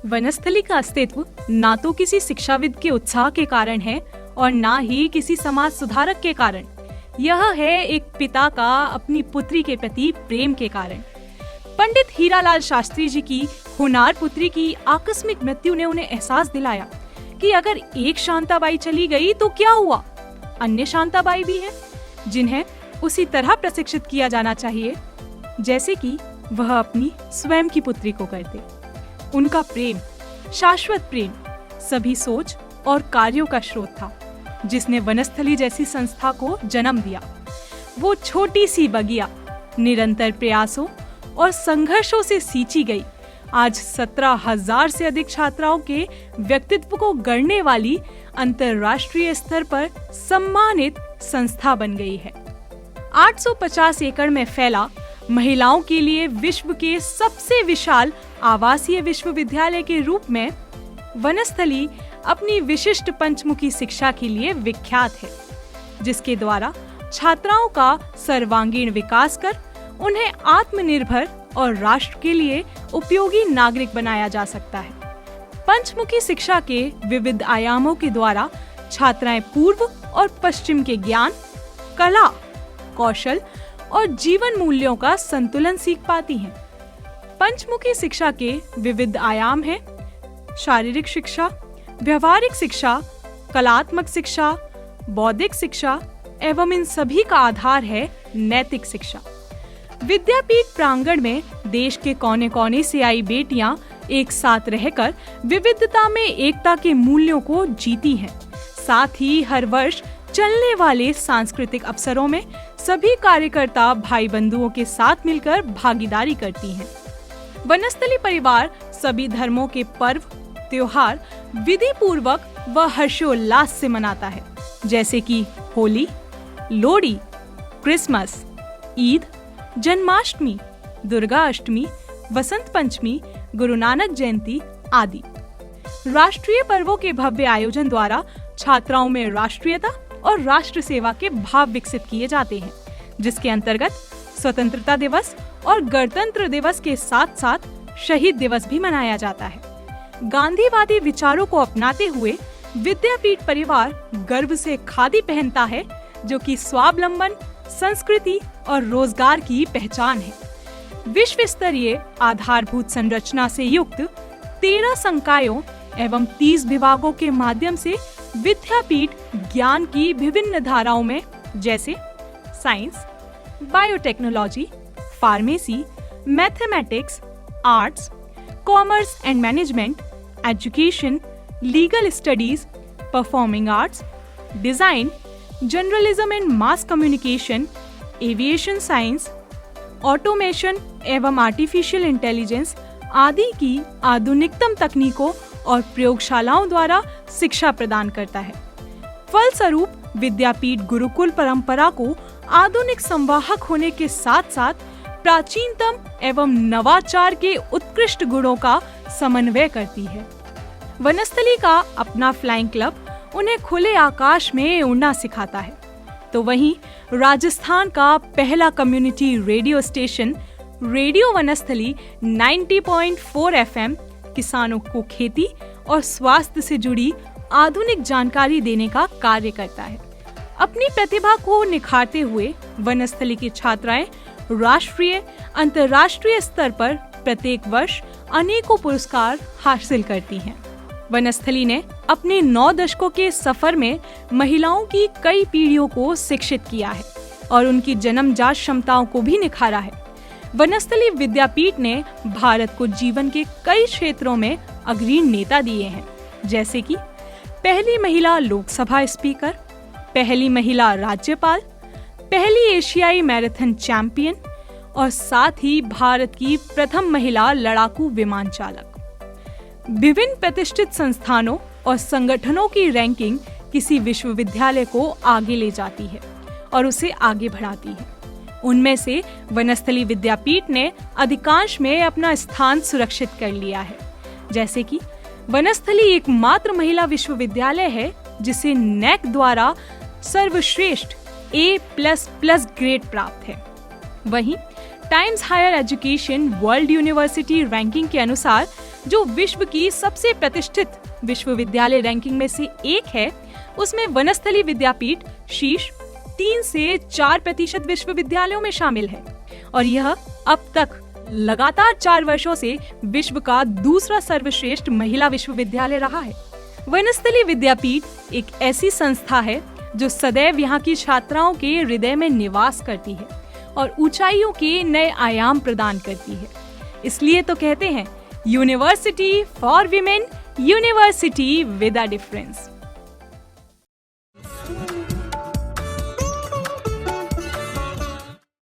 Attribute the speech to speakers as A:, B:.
A: वनस्थली का अस्तित्व ना तो किसी शिक्षाविद के उत्साह के कारण है और ना ही किसी समाज सुधारक के कारण। यह है एक पिता का अपनी पुत्री के प्रति प्रेम के कारण। पंडित हीरालाल शास्त्री जी की होनार पुत्री की आकस्मिक मृत्यु ने उन्हें एहसास दिलाया कि अगर एक शांताबाई चली गई तो क्या हुआ, अन्य शांताबाई भी हैं, जिन्हें उसी तरह प्रशिक्षित किया जाना चाहिए जैसे कि वह अपनी स्वयं की पुत्री को करते। उनका प्रेम, शाश्वत प्रेम, सभी सोच और कार्यों का स्रोत था, जिसने वनस्थली जैसी संस्था को जन्म दिया। वो छोटी सी बगिया निरंतर प्रयासों और संघर्षों से सींची गई आज 17,000 से अधिक छात्राओं के व्यक्तित्व को गढ़ने वाली अंतर्राष्ट्रीय स्तर पर सम्मानित संस्था बन गई है। 850 एकड़ में फैला महिलाओं के लिए विश्व के सबसे विशाल आवासीय विश्वविद्यालय के रूप में वनस्थली अपनी विशिष्ट पंचमुखी शिक्षा के लिए विख्यात है, जिसके द्वारा छात्राओं का सर्वांगीण विकास कर उन्हें आत्मनिर्भर और राष्ट्र के लिए उपयोगी नागरिक बनाया जा सकता है। पंचमुखी शिक्षा के विविध आयामों के द्वारा छात्राएं पूर्व और पश्चिम के ज्ञान, कला, कौशल और जीवन मूल्यों का संतुलन सीख पाती हैं। पंचमुखी शिक्षा के विविध आयाम हैं शारीरिक शिक्षा, व्यवहारिक शिक्षा, कलात्मक शिक्षा, बौद्धिक शिक्षा एवं इन सभी का आधार है नैतिक शिक्षा। विद्यापीठ प्रांगण में देश के कोने कोने से आई बेटियां एक साथ रहकर विविधता में एकता के मूल्यों को जीती हैं। साथ ही हर वर्ष चलने वाले सांस्कृतिक अवसरों में सभी कार्यकर्ता भाई बंधुओं के साथ मिलकर भागीदारी करती हैं। वनस्थली परिवार सभी धर्मों के पर्व त्योहार विधि पूर्वक व हर्षोल्लास से मनाता है, जैसे कि होली, लोहड़ी, क्रिसमस, ईद, जन्माष्टमी, दुर्गा अष्टमी, वसंत पंचमी, गुरु नानक जयंती आदि। राष्ट्रीय पर्वों के भव्य आयोजन द्वारा छात्राओं में राष्ट्रीयता और राष्ट्र सेवा के भाव विकसित किए जाते हैं, जिसके अंतर्गत स्वतंत्रता दिवस और गणतंत्र दिवस के साथ साथ शहीद दिवस भी मनाया जाता है। गांधीवादी विचारों को अपनाते हुए विद्यापीठ परिवार गर्व से खादी पहनता है, जो कि स्वावलंबन, संस्कृति और रोजगार की पहचान है। विश्व स्तरीय आधारभूत संरचना से युक्त 13 संकायों एवं 30 विभागों के माध्यम से विद्यापीठ ज्ञान की विभिन्न धाराओं में जैसे science, biotechnology, pharmacy, mathematics, arts, commerce and management, education, legal studies, performing arts, design, journalism and mass communication, aviation science, automation एवं आर्टिफिशियल इंटेलिजेंस आदि की आधुनिकतम तकनीकों और प्रयोगशालाओं द्वारा शिक्षा प्रदान करता है। फलस्वरूप विद्यापीठ गुरुकुल परंपरा को आधुनिक संवाहक होने के साथ साथ प्राचीनतम एवं नवाचार के उत्कृष्ट गुणों का समन्वय करती है। वनस्थली का अपना फ्लाइंग क्लब उन्हें खुले आकाश में उड़ना सिखाता है, तो वहीं राजस्थान का पहला community radio station radio Vanasthali 90.4 FM किसानों को खेती और स्वास्थ्य से जुड़ी आधुनिक जानकारी देने का कार्य करता है। अपनी प्रतिभा को निखारते हुए वनस्थली की छात्राएं राष्ट्रीय, अंतर्राष्ट्रीय स्तर पर प्रत्येक वर्ष अनेकों पुरस्कार हासिल करती हैं। वनस्थली ने अपने 9 दशकों के सफर में महिलाओं की कई पीढ़ियों को शिक्षित किया है और उनकी जन्मजात क्षमताओं को भी निखारा है। वनस्थली विद्यापीठ ने भारत को जीवन के कई क्षेत्रों में अग्रणी नेता दिए हैं, जैसे कि पहली महिला लोकसभा स्पीकर, पहली महिला राज्यपाल, पहली एशियाई मैराथन चैंपियन और साथ ही भारत की प्रथम महिला लड़ाकू विमान चालक। विभिन्न प्रतिष्ठित संस्थानों और संगठनों की रैंकिंग किसी विश्वविद्यालय को आगे ले जाती है और उसे आगे बढ़ाती है। उनमें से वनस्थली विद्यापीठ ने अधिकांश में अपना स्थान सुरक्षित कर लिया है, जैसे कि वनस्थली एकमात्र महिला विश्वविद्यालय है जिसे नेक द्वारा सर्वश्रेष्ठ A++ ग्रेड प्राप्त है। वहीं Times Higher Education World University ranking के अनुसार जो विश्व की सबसे प्रतिष्ठित विश्वविद्यालय रैंकिंग में से एक है, उसमें वनस्थली विद्यापीठ शीर्ष 3 से 4% विश्वविद्यालयों में शामिल है और यह अब तक लगातार 4 वर्षों से विश्व का दूसरा सर्वश्रेष्ठ महिला विश्वविद्यालय रहा है। वनस्थली विद्यापीठ एक ऐसी संस्था है जो सदैव यहाँ की छात्राओं के हृदय में निवास करती है और ऊंचाइयों के नए आयाम प्रदान करती है। इसलिए तो कहते हैं university for women, university with a difference.